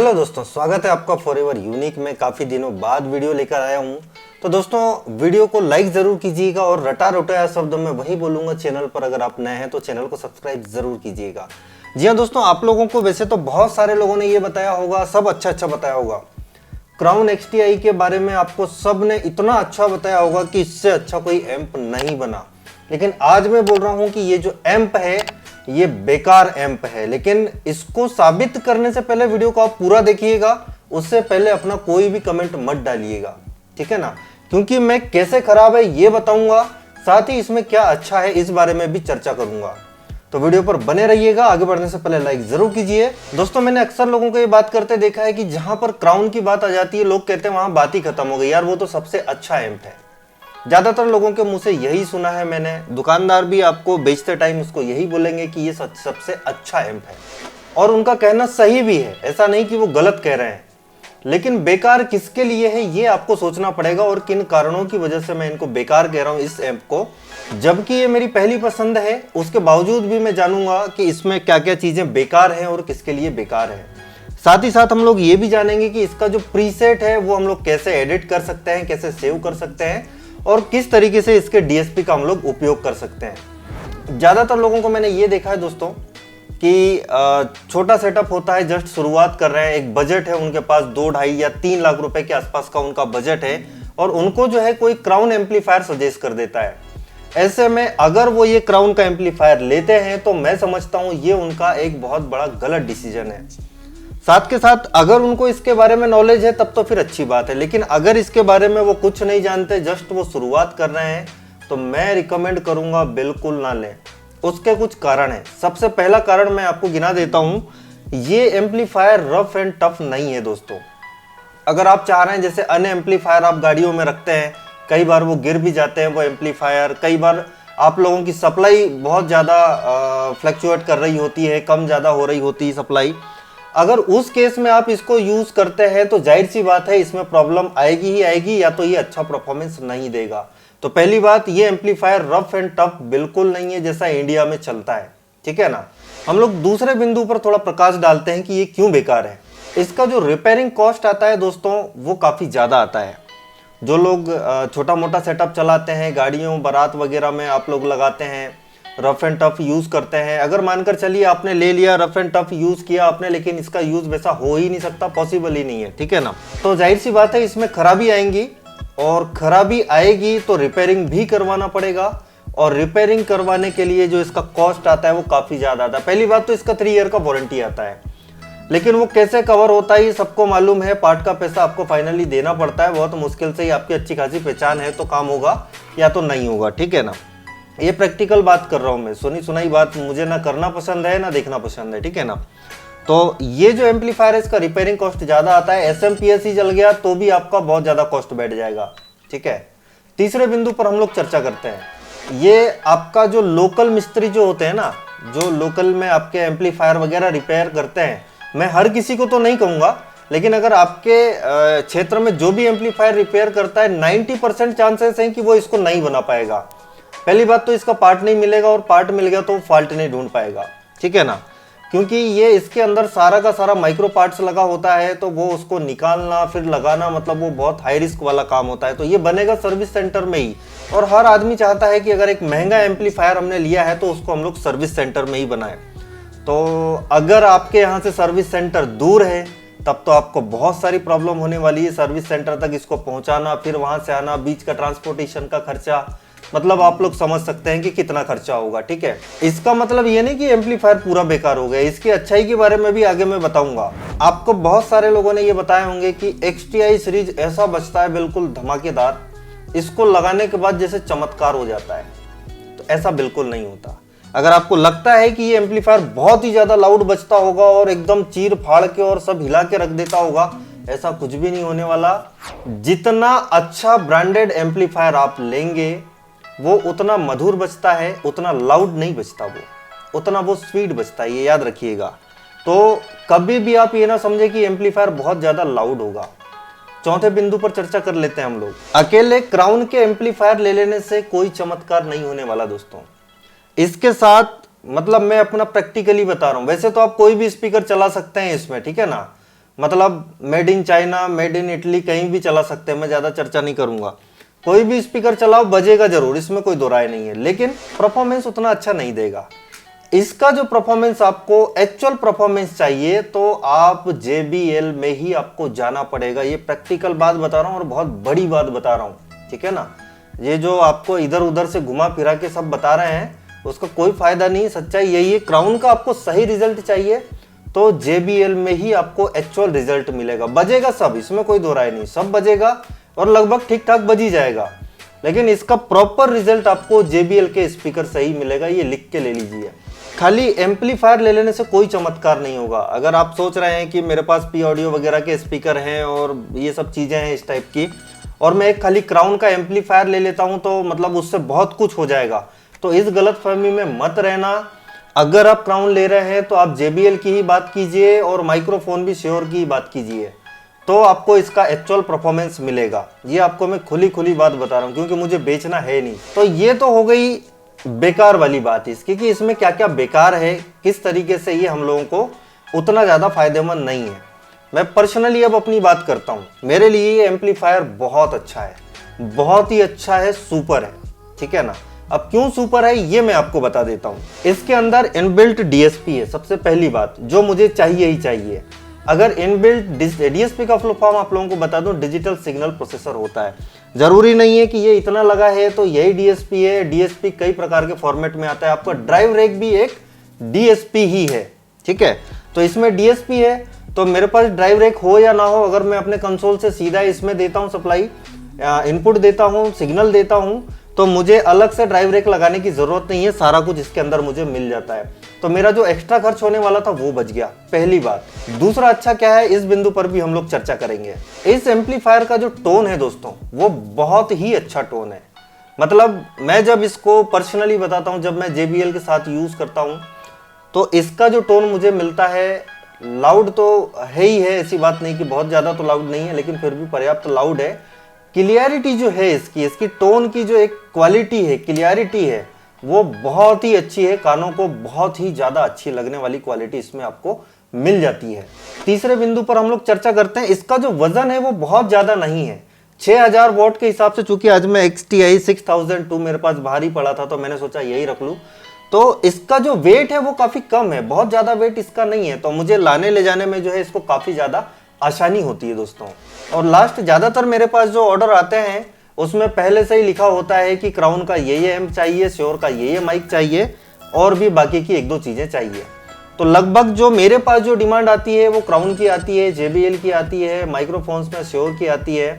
Hello दोस्तों, स्वागत है आपका फॉरएवर यूनिक में। काफ़ी दिनों बाद वीडियो लेकर आया हूँ। तो दोस्तों, वीडियो को लाइक ज़रूर कीजिएगा और रटा रोटाया शब्दों में वही बोलूँगा। चैनल पर अगर आप नए हैं तो चैनल को सब्सक्राइब ज़रूर कीजिएगा। जी हाँ दोस्तों, आप लोगों को वैसे तो बहुत सारे लोगों ने ये बताया होगा, सब अच्छा बताया होगा। क्राउन XTI के बारे में आपको सब ने इतना अच्छा बताया होगा कि इससे अच्छा कोई एम्प नहीं बना। लेकिन आज मैं बोल रहा हूँ कि ये जो एम्प है ये बेकार एम्प है। लेकिन इसको साबित करने से पहले वीडियो को आप पूरा देखिएगा। उससे पहले अपना कोई भी कमेंट मत डालिएगा, ठीक है ना, क्योंकि मैं कैसे खराब है ये बताऊंगा, साथ ही इसमें क्या अच्छा है इस बारे में भी चर्चा करूंगा। तो वीडियो पर बने रहिएगा। आगे बढ़ने से पहले लाइक जरूर कीजिए। दोस्तों, मैंने अक्सर लोगों को ये बात करते देखा है कि जहां पर क्राउन की बात आ जाती है लोग कहते हैं वहां बात ही खत्म हो गई, यार वो तो सबसे अच्छा एम्प है। ज्यादातर लोगों के मुंह से यही सुना है मैंने। दुकानदार भी आपको बेचते टाइम उसको यही बोलेंगे कि ये सबसे अच्छा एम्प है, और उनका कहना सही भी है। ऐसा नहीं कि वो गलत कह रहे हैं, लेकिन बेकार किसके लिए है ये आपको सोचना पड़ेगा और किन कारणों की वजह से मैं इनको बेकार कह रहा हूं इस एम्प को। जबकि ये मेरी पहली पसंद है, उसके बावजूद भी मैं जानूंगा कि इसमें क्या क्या चीजें बेकार हैं और किसके लिए बेकार है। साथ ही साथ हम लोग ये भी जानेंगे कि इसका जो प्रीसेट है वो हम लोग कैसे एडिट कर सकते हैं, कैसे सेव कर सकते हैं, और किस तरीके से इसके DSP का हम लोग उपयोग कर सकते हैं। ज्यादातर लोगों को मैंने ये देखा है दोस्तों कि छोटा सेटअप होता है, जस्ट शुरुआत कर रहे हैं, एक बजट है उनके पास 2, 2.5 या 3 लाख रुपए के आसपास का उनका बजट है, और उनको जो है कोई क्राउन एम्पलीफायर सजेस्ट कर देता है। ऐसे में अगर वो ये क्राउन का एम्पलीफायर लेते हैं तो मैं समझता हूं ये उनका एक बहुत बड़ा गलत डिसीजन है। साथ के साथ अगर उनको इसके बारे में नॉलेज है तब तो फिर अच्छी बात है, लेकिन अगर इसके बारे में वो कुछ नहीं जानते, जस्ट वो शुरुआत कर रहे हैं, तो मैं रिकमेंड करूंगा बिल्कुल ना लें। उसके कुछ कारण है। सबसे पहला कारण मैं आपको गिना देता हूं, ये एम्पलीफायर रफ एंड टफ नहीं है दोस्तों। अगर आप चाह रहे हैं, जैसे अन्य एम्पलीफायर आप गाड़ियों में रखते हैं, कई बार वो गिर भी जाते हैं वो एम्पलीफायर, कई बार आप लोगों की सप्लाई बहुत ज़्यादा फ्लक्चुएट कर रही होती है, कम ज़्यादा हो रही होती है सप्लाई। अगर उस केस में आप इसको यूज करते हैं तो जाहिर सी बात है इसमें प्रॉब्लम आएगी ही आएगी, या तो ये अच्छा परफॉर्मेंस नहीं देगा। तो पहली बात, ये एम्पलीफायर रफ एंड टफ बिल्कुल नहीं है जैसा इंडिया में चलता है, ठीक है ना। हम लोग दूसरे बिंदु पर थोड़ा प्रकाश डालते हैं कि ये क्यों बेकार है। इसका जो रिपेयरिंग कॉस्ट आता है दोस्तों वो काफी ज्यादा आता है। जो लोग छोटा मोटा सेटअप चलाते हैं, गाड़ियों बारात वगैरह में आप लोग लगाते हैं, रफ एंड टफ यूज करते हैं, अगर मानकर चलिए आपने ले लिया, रफ एंड टफ यूज किया आपने, लेकिन इसका यूज वैसा हो ही नहीं सकता, पॉसिबल ही नहीं है, ठीक है ना। तो जाहिर सी बात है इसमें खराबी आएंगी, और खराबी आएगी तो रिपेयरिंग भी करवाना पड़ेगा, और रिपेयरिंग करवाने के लिए जो इसका कॉस्ट आता है वो काफी ज्यादा आता है। पहली बात तो इसका 3 ईयर का वारंटी आता है, लेकिन वो कैसे कवर होता है ये सबको मालूम है। पार्ट का पैसा आपको फाइनली देना पड़ता है, बहुत मुश्किल से ही आपकी अच्छी खासी पहचान है तो काम होगा, या तो नहीं होगा, ठीक है ना। ये प्रैक्टिकल बात कर रहा हूं मैं, सुनी सुनाई बात मुझे ना करना पसंद है ना देखना पसंद है, ठीक है ना। तो ये जो एम्पलीफायर है इसका रिपेयरिंग कॉस्ट ज्यादा आता है। SMPS जल गया तो भी आपका बहुत ज्यादा कॉस्ट बैठ जाएगा, ठीक है। तीसरे बिंदु पर हम लोग चर्चा करते हैं, ये आपका जो लोकल मिस्त्री जो होते हैं ना, जो लोकल में आपके एम्पलीफायर वगैरह रिपेयर करते हैं, मैं हर किसी को तो नहीं कहूंगा, लेकिन अगर आपके क्षेत्र में जो भी एम्पलीफायर रिपेयर करता है 90% चांसेस हैं कि वो इसको नहीं बना पाएगा। पहली बात तो इसका पार्ट नहीं मिलेगा, और पार्ट मिल गया तो फॉल्ट नहीं ढूंढ पाएगा, ठीक है ना, क्योंकि ये इसके अंदर सारा का सारा माइक्रो पार्ट्स लगा होता है, तो वो उसको निकालना फिर लगाना, मतलब वो बहुत हाई रिस्क वाला काम होता है। तो ये बनेगा सर्विस सेंटर में ही, और हर आदमी चाहता है कि अगर एक महंगा एम्पलीफायर हमने लिया है तो उसको हम लोग सर्विस सेंटर में ही बनाए। तो अगर आपके यहाँ से सर्विस सेंटर दूर है तब तो आपको बहुत सारी प्रॉब्लम होने वाली है। सर्विस सेंटर तक इसको पहुंचाना, फिर वहां से आना, बीच का ट्रांसपोर्टेशन का खर्चा, मतलब आप लोग समझ सकते हैं कि कितना खर्चा होगा, ठीक है। इसका मतलब ये नहीं कि एम्पलीफायर पूरा बेकार हो गया, इसकी अच्छाई के बारे में भी आगे मैं बताऊंगा। आपको बहुत सारे लोगों ने ये बताए होंगे कि XTI सीरीज ऐसा बचता है बिल्कुल धमाकेदार, इसको लगाने के बाद जैसे चमत्कार हो जाता है, तो ऐसा बिल्कुल नहीं होता। अगर आपको लगता है कि ये एम्पलीफायर बहुत ही ज्यादा लाउड बजता होगा और एकदम चीर फाड़ के और सब हिला के रख देता होगा, ऐसा कुछ भी नहीं होने वाला। जितना अच्छा ब्रांडेड एम्पलीफायर आप लेंगे वो उतना मधुर बजता है, उतना लाउड नहीं बजता, वो उतना वो स्वीट बजता है, ये याद रखिएगा। तो कभी भी आप ये ना समझे कि एम्पलीफायर बहुत ज्यादा लाउड होगा। चौथे बिंदु पर चर्चा कर लेते हैं हम लोग। अकेले क्राउन के एम्पलीफायर ले लेने से कोई चमत्कार नहीं होने वाला दोस्तों। इसके साथ मतलब मैं अपना प्रैक्टिकली बता रहा हूं, वैसे तो आप कोई भी स्पीकर चला सकते हैं इसमें, ठीक है ना, मतलब made in China, made in Italy, कहीं भी चला सकते हैं, मैं ज़्यादा चर्चा नहीं करूंगा। कोई भी स्पीकर चलाओ बजेगा जरूर, इसमें कोई दो राय नहीं है, लेकिन परफॉर्मेंस उतना अच्छा नहीं देगा। इसका जो परफॉर्मेंस आपको एक्चुअल परफॉर्मेंस चाहिए तो आप JBL में ही आपको जाना पड़ेगा। ये प्रैक्टिकल बात बता रहा हूँ और बहुत बड़ी बात बता रहा हूँ, ठीक है ना। ये जो आपको इधर उधर से घुमा फिरा के सब बता रहे हैं उसका कोई फायदा नहीं, सच्चाई यही है। क्राउन का आपको सही रिजल्ट चाहिए तो JBL में ही आपको एक्चुअल रिजल्ट मिलेगा। बजेगा सब, इसमें कोई दो राय नहीं, सब बजेगा और लगभग ठीक ठाक बज ही जाएगा, लेकिन इसका प्रॉपर रिजल्ट आपको JBL के स्पीकर से ही मिलेगा, ये लिख के ले लीजिए। खाली एम्पलीफायर ले लेने से कोई चमत्कार नहीं होगा। अगर आप सोच रहे हैं कि मेरे पास P ऑडियो वगैरह के स्पीकर हैं और ये सब चीज़ें हैं इस टाइप की, और मैं एक खाली क्राउन का एम्पलीफायर ले लेता हूं तो मतलब उससे बहुत कुछ हो जाएगा, तो इस गलतफहमी में मत रहना। अगर आप क्राउन ले रहे हैं तो आप JBL की ही बात कीजिए और माइक्रोफोन भी श्योर की ही बात कीजिए, तो आपको इसका एक्चुअल परफॉर्मेंस मिलेगा। ये आपको मैं खुली खुली बात बता रहा हूँ क्योंकि मुझे बेचना है नहीं। तो ये तो हो गई बेकार वाली बात इसकी कि इसमें क्या क्या बेकार है, किस तरीके से ये हम लोगों को उतना ज़्यादा फायदेमंद नहीं है। मैं पर्सनली अब अपनी बात करता हूँ, मेरे लिए ये एम्पलीफायर बहुत अच्छा है, बहुत ही अच्छा है, सुपर है, ठीक है ना। अब क्यों सुपर है ये मैं आपको बता देता हूँ। इसके अंदर इनबिल्ट DSP है, सबसे पहली बात जो मुझे चाहिए ही चाहिए। अगर इनबिल्ट DSP का फुल फॉर्म आप लोगों को बता दूं, डिजिटल सिग्नल प्रोसेसर होता है। जरूरी नहीं है कि ये इतना लगा है तो यही DSP है, DSP कई प्रकार के फॉर्मेट में आता है। आपका ड्राइव रैक भी एक DSP ही है, ठीक है। तो इसमें DSP है, तो मेरे पास ड्राइव रैक हो या ना हो, अगर मैं अपने कंसोल से सीधा इसमें देता हूं सप्लाई, इनपुट देता हूं, सिग्नल देता हूं, तो मुझे अलग से ड्राइव रैक लगाने की जरूरत नहीं है, सारा कुछ इसके अंदर मुझे मिल जाता है। तो मेरा जो एक्स्ट्रा खर्च होने वाला था वो बच गया, पहली बात। दूसरा अच्छा क्या है, इस बिंदु पर भी हम लोग चर्चा करेंगे। इस एम्पलीफायर का जो टोन है दोस्तों वो बहुत ही अच्छा टोन है। मतलब मैं जब इसको पर्सनली बताता हूं, जब मैं JBL के साथ यूज करता हूं तो इसका जो टोन मुझे मिलता है, लाउड तो है ही है, ऐसी बात नहीं कि बहुत ज्यादा तो लाउड नहीं है, लेकिन फिर भी पर्याप्त लाउड है। क्लियरिटी जो है इसकी टोन की जो एक क्वालिटी है, क्लियरिटी है, वो बहुत ही अच्छी है, कानों को बहुत ही ज्यादा अच्छी लगने वाली क्वालिटी इसमें आपको मिल जाती है। तीसरे बिंदु पर हम लोग चर्चा करते हैं, इसका जो वजन है वो बहुत ज्यादा नहीं है। 6000 वॉट के हिसाब से, चूंकि आज मैं XTI 6002 मेरे पास बाहर ही पड़ा था तो मैंने सोचा यही रख लूं, तो इसका जो वेट है वो काफी कम है, बहुत ज्यादा वेट इसका नहीं है, तो मुझे लाने ले जाने में जो है इसको काफी ज्यादा आसानी होती है दोस्तों। और लास्ट ज्यादातर मेरे पास जो ऑर्डर आते हैं उसमें पहले से ही लिखा होता है कि क्राउन का ये एम्प चाहिए, श्योर का ये माइक चाहिए और भी बाकी की एक दो चीजें चाहिए। तो लगभग जो मेरे पास जो डिमांड आती है वो क्राउन की आती है, JBL की आती है, माइक्रोफोन्स में श्योर की आती है।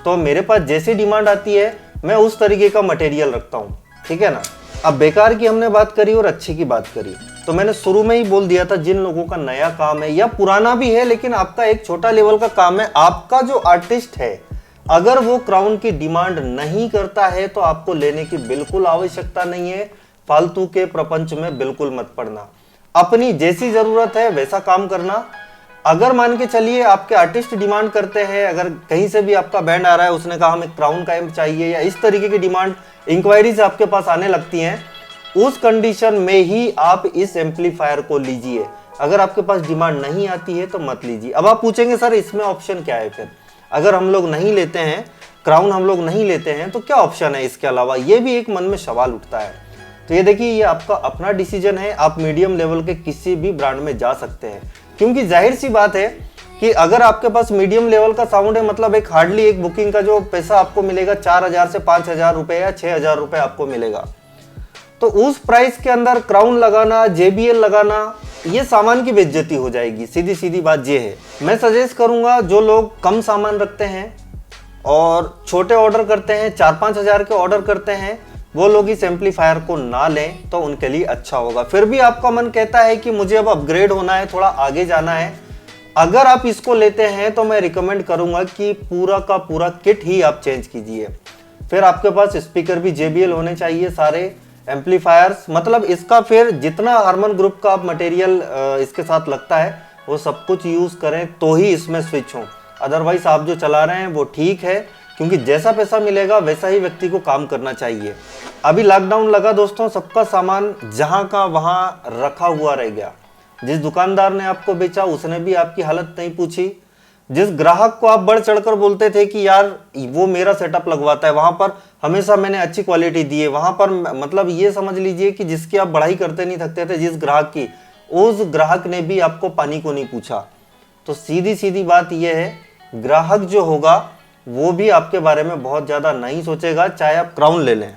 तो मेरे पास जैसी डिमांड आती है मैं उस तरीके का मटेरियल रखता हूँ, ठीक है ना। अब बेकार की हमने बात करी और अच्छे की बात करी, तो मैंने शुरू में ही बोल दिया था, जिन लोगों का नया काम है या पुराना भी है लेकिन आपका एक छोटा लेवल का काम है, आपका जो आर्टिस्ट है अगर वो क्राउन की डिमांड नहीं करता है तो आपको लेने की बिल्कुल आवश्यकता नहीं है। फालतू के प्रपंच में बिल्कुल मत पड़ना, अपनी जैसी जरूरत है वैसा काम करना। अगर मान के चलिए आपके आर्टिस्ट डिमांड करते हैं, अगर कहीं से भी आपका बैंड आ रहा है, उसने कहा हमें क्राउन का एम्प चाहिए, या इस तरीके की डिमांड इंक्वायरीज आपके पास आने लगती हैं, उस कंडीशन में ही आप इस एम्पलीफायर को लीजिए। अगर आपके पास डिमांड नहीं आती है तो मत लीजिए। अब आप पूछेंगे सर इसमें ऑप्शन क्या है, फिर अगर हम लोग नहीं लेते हैं क्राउन, हम लोग नहीं लेते हैं तो क्या ऑप्शन है इसके अलावा, ये भी एक मन में सवाल उठता है। तो ये देखिए, ये आपका अपना डिसीजन है, आप मीडियम लेवल के किसी भी ब्रांड में जा सकते हैं, क्योंकि जाहिर सी बात है कि अगर आपके पास मीडियम लेवल का साउंड है, मतलब एक हार्डली एक बुकिंग का जो पैसा आपको मिलेगा 4000 से 5000 रुपए या 6000 रुपए आपको मिलेगा, तो उस प्राइस के अंदर क्राउन लगाना, JBL लगाना, ये सामान की बेइज्जती हो जाएगी। सीधी सीधी बात ये है। मैं सजेस्ट करूंगा जो लोग कम सामान रखते हैं और छोटे ऑर्डर करते हैं, 4-5 हजार के ऑर्डर करते हैं, वो लोग इस एम्पलीफायर को ना लें तो उनके लिए अच्छा होगा। फिर भी आपका मन कहता है कि मुझे अब अपग्रेड होना है, थोड़ा आगे जाना है, अगर आप इसको लेते हैं तो मैं रिकमेंड करूंगा कि पूरा का पूरा किट ही आप चेंज कीजिए। फिर आपके पास स्पीकर भी JBL होने चाहिए, सारे एम्पलीफायर्स, मतलब इसका फिर जितना हारमन ग्रुप का आप मटेरियल इसके साथ लगता है वो सब कुछ यूज करें तो ही इसमें स्विच हो। अदरवाइज आप जो चला रहे हैं वो ठीक है, क्योंकि जैसा पैसा मिलेगा वैसा ही व्यक्ति को काम करना चाहिए। अभी लॉकडाउन लगा दोस्तों, सबका सामान जहां का वहां रखा हुआ रह गया। जिस दुकानदार ने आपको बेचा उसने भी आपकी हालत नहीं पूछी, जिस ग्राहक को आप बढ़ चढ़कर बोलते थे कि यार वो मेरा सेटअप लगवाता है, वहां पर हमेशा मैंने अच्छी क्वालिटी दी है, वहां पर मतलब ये समझ लीजिए कि जिसकी आप बढ़ाई करते नहीं थकते थे, जिस ग्राहक की, उस ग्राहक ने भी आपको पानी को नहीं पूछा। तो सीधी सीधी बात यह है, ग्राहक जो होगा वो भी आपके बारे में बहुत ज्यादा नहीं सोचेगा, चाहे आप क्राउन ले लें।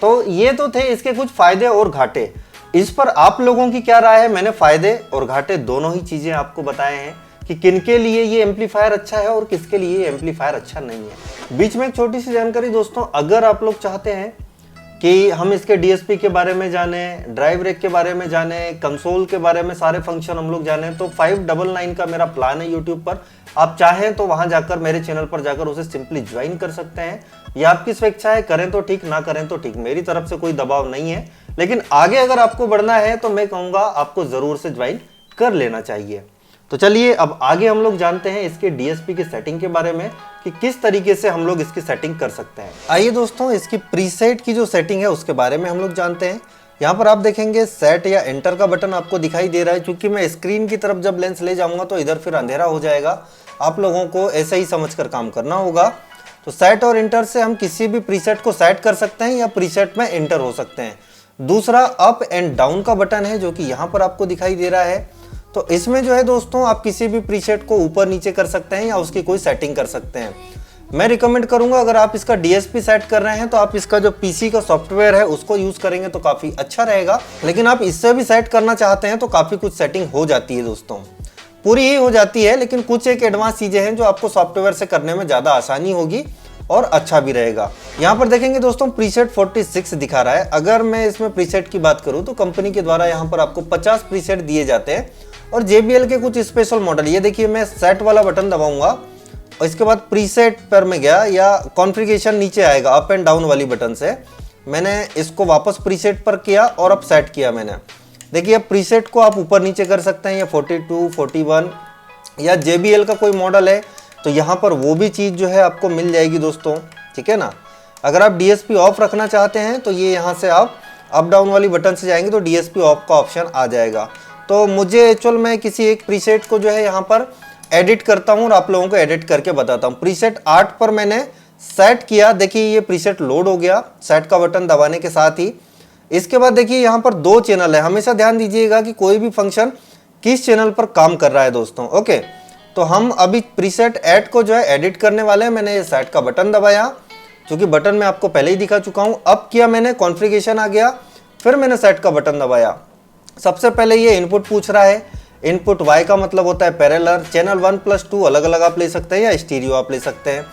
तो ये तो थे इसके कुछ फायदे और घाटे। इस पर आप लोगों की क्या राय है? मैंने फायदे और घाटे दोनों ही चीजें आपको बताए हैं कि किनके लिए ये एम्पलीफायर अच्छा है और किसके लिए ये एम्पलीफायर अच्छा नहीं है। बीच में एक छोटी सी जानकारी दोस्तों, अगर आप लोग चाहते हैं कि हम इसके डीएसपी के बारे में जाने, ड्राइव रेक के बारे में जाने, कंसोल के बारे में सारे फंक्शन हम लोग जाने, तो 599 का मेरा प्लान है यूट्यूब पर। आप चाहें तो वहां जाकर मेरे चैनल पर जाकर उसे सिंपली ज्वाइन कर सकते हैं। ये आपकी स्वेच्छा है, करें तो ठीक, ना करें तो ठीक, मेरी तरफ से कोई दबाव नहीं है। लेकिन आगे अगर आपको बढ़ना है तो मैं कहूंगा आपको जरूर से ज्वाइन कर लेना चाहिए। तो चलिए अब आगे हम लोग जानते हैं इसके डीएसपी की सेटिंग के बारे में कि किस तरीके से हम लोग इसकी सेटिंग कर सकते हैं। आइए दोस्तों, इसकी प्रीसेट की जो सेटिंग है उसके बारे में हम लोग जानते हैं। यहाँ पर आप देखेंगे सेट या एंटर का बटन आपको दिखाई दे रहा है। क्योंकि मैं स्क्रीन की तरफ जब लेंस ले जाऊंगा तो इधर फिर अंधेरा हो जाएगा, आप लोगों को ऐसे ही समझकर काम करना होगा। तो सेट और एंटर से हम किसी भी प्रीसेट को सेट कर सकते हैं या प्रीसेट में एंटर हो सकते हैं। दूसरा अप एंड डाउन का बटन है जो कि यहाँ पर आपको दिखाई दे रहा है। तो इसमें जो है दोस्तों, आप किसी भी प्रीसेट को ऊपर नीचे कर सकते हैं या उसकी कोई सेटिंग कर सकते हैं। मैं रिकमेंड करूंगा अगर आप इसका डीएसपी सेट कर रहे हैं तो आप इसका जो पीसी का सॉफ्टवेयर है उसको यूज करेंगे तो काफी अच्छा रहेगा। लेकिन आप इससे भी सेट करना चाहते हैं तो काफी कुछ सेटिंग हो जाती है दोस्तों, पूरी ही हो जाती है, लेकिन कुछ एक एडवांस चीजें हैं जो आपको सॉफ्टवेयर से करने में ज्यादा आसानी होगी और अच्छा भी रहेगा। यहाँ पर देखेंगे दोस्तों प्रीसेट 46 दिखा रहा है। अगर मैं इसमें प्रीसेट की बात करूँ तो कंपनी के द्वारा यहाँ पर आपको 50 प्रीसेट दिए जाते हैं और JBL के कुछ स्पेशल मॉडल। ये देखिए, मैं सेट वाला बटन दबाऊंगा और इसके बाद प्रीसेट पर मैं गया या कॉन्फ़िगरेशन नीचे आएगा अप एंड डाउन वाली बटन से। मैंने इसको वापस प्रीसेट पर किया और अब सेट किया मैंने। देखिए अब प्रीसेट को आप ऊपर नीचे कर सकते हैं या 42, 41 या JBL का कोई मॉडल है तो यहाँ पर वो भी चीज़ जो है आपको मिल जाएगी दोस्तों, ठीक है ना। अगर आप DSP ऑफ रखना चाहते हैं तो ये यहाँ से आप अप डाउन वाली बटन से जाएंगे तो DSP ऑफ का ऑप्शन आ जाएगा। तो मुझे एक्चुअल में किसी एक प्रीसेट को जो है यहाँ पर एडिट करता हूँ और आप लोगों को एडिट करके बताता हूँ। प्रीसेट 8 पर मैंने सेट किया, देखिए ये प्रीसेट लोड हो गया सेट का बटन दबाने के साथ ही। इसके बाद देखिए यहाँ पर 2 चैनल है, हमेशा ध्यान दीजिएगा कि कोई भी फंक्शन किस चैनल पर काम कर रहा है दोस्तों। ओके, तो हम अभी प्रीसेट 8 को जो है एडिट करने वाले हैं। मैंने ये सेट का बटन दबाया, क्योंकि बटन मैं आपको पहले ही दिखा चुका हूँ। अब किया मैंने कॉन्फ़िगरेशन आ गया, फिर मैंने सेट का बटन दबाया। सबसे पहले ये इनपुट पूछ रहा है। इनपुट Y का मतलब होता है पैरेलल। चैनल 1+2 अलग अलग आप ले सकते हैं या स्टीरियो आप ले सकते हैं।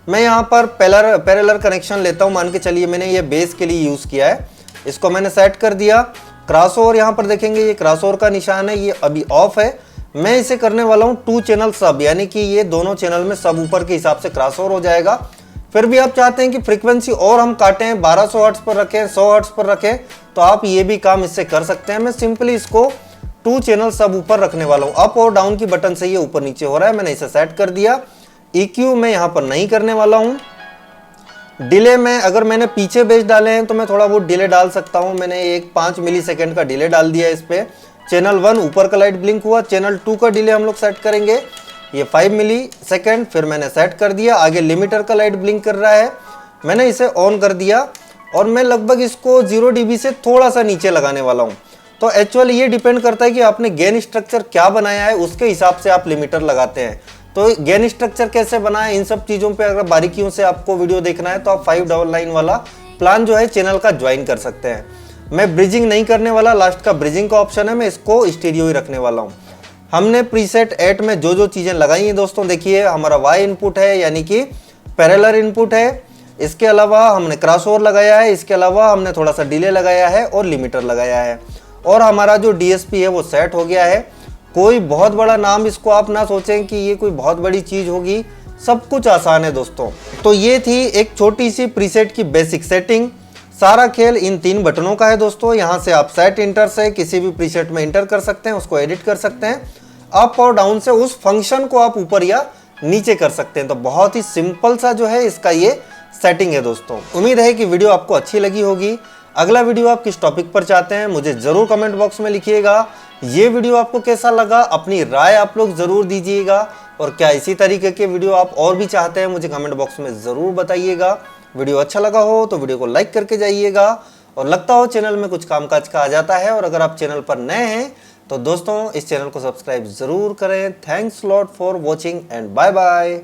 मैं यहाँ पर पैरेलल कनेक्शन लेता हूँ, मान के चलिए मैंने ये बेस के लिए यूज़ किया है। इसको मैंने सेट कर दिया। क्रॉसओवर यहाँ पर देखेंगे, ये क्रॉसओवर का निशान है, ये अभी ऑफ है। मैं इसे करने वाला हूँ 2 चैनल सब, यानी कि ये दोनों चैनल में सब ऊपर के हिसाब से क्रॉसओवर हो जाएगा। फिर भी आप चाहते हैं कि फ्रीक्वेंसी और हम काटें, 1200 हर्ट्ज पर रखें, 100 हर्ट्ज पर रखें, तो आप ये भी काम इससे कर सकते हैं। मैं सिंपली इसको 2 चैनल सब ऊपर रखने वाला हूँ। अप और डाउन की बटन से ये ऊपर नीचे हो रहा है, मैंने इसे सेट कर दिया। EQ मैं यहाँ पर नहीं करने वाला हूँ। डिले में अगर मैंने पीछे बेस डाले हैं तो मैं थोड़ा बहुत डिले डाल सकता हूँ। मैंने एक 5 मिली सेकेंड का डिले डाल दिया इस पे। चैनल 1 ऊपर का लाइट ब्लिंक हुआ, चैनल 2 का डिले हम लोग सेट करेंगे, ये 5 मिली सेकेंड, फिर मैंने सेट कर दिया। आगे लिमिटर का लाइट ब्लिंक कर रहा है, मैंने इसे ऑन कर दिया और मैं लगभग इसको 0 dB से थोड़ा सा नीचे लगाने वाला हूँ। तो एक्चुअली ये डिपेंड करता है कि आपने गेन स्ट्रक्चर क्या बनाया है, उसके हिसाब से आप लिमिटर लगाते हैं। तो गेन स्ट्रक्चर कैसे बनाए, इन सब चीज़ों पे अगर बारीकियों से आपको वीडियो देखना है तो आप 599 वाला प्लान जो है चैनल का ज्वाइन कर सकते हैं। मैं ब्रिजिंग नहीं करने वाला, लास्ट का ब्रिजिंग का ऑप्शन है, मैं इसको स्टीरियो ही रखने वाला हूँ। हमने प्रीसेट 8 में जो जो चीज़ें लगाई हैं दोस्तों, देखिए हमारा Y इनपुट है यानी कि पैरेलल इनपुट है। इसके अलावा हमने क्रॉसओवर लगाया है, इसके अलावा हमने थोड़ा सा डिले लगाया है और लिमिटर लगाया है। और हमारा जो DSP है वो सेट हो गया है। कोई बहुत बड़ा नाम इसको आप ना सोचें कि ये कोई बहुत बड़ी चीज़ होगी, सब कुछ आसान है दोस्तों। तो ये थी एक छोटी सी प्रीसेट की बेसिक सेटिंग। सारा खेल इन 3 बटनों का है दोस्तों। यहाँ से आप सेट इंटर से किसी भी प्रीसेट में इंटर कर सकते हैं, उसको एडिट कर सकते हैं। अप और डाउन से उस फंक्शन को आप ऊपर या नीचे कर सकते हैं। तो बहुत ही सिंपल सा जो है इसका ये सेटिंग है दोस्तों। उम्मीद है कि वीडियो आपको अच्छी लगी होगी। अगला वीडियो आप किस टॉपिक पर चाहते हैं मुझे जरूर कमेंट बॉक्स में लिखिएगा। ये वीडियो आपको कैसा लगा, अपनी राय आप लोग जरूर दीजिएगा। और क्या इसी तरीके के वीडियो आप और भी चाहते हैं, मुझे कमेंट बॉक्स में ज़रूर बताइएगा। वीडियो अच्छा लगा हो तो वीडियो को लाइक करके जाइएगा, और लगता हो चैनल में कुछ कामकाज का आ जाता है, और अगर आप चैनल पर नए हैं तो दोस्तों इस चैनल को सब्सक्राइब ज़रूर करें। Thanks lot for watching and bye bye.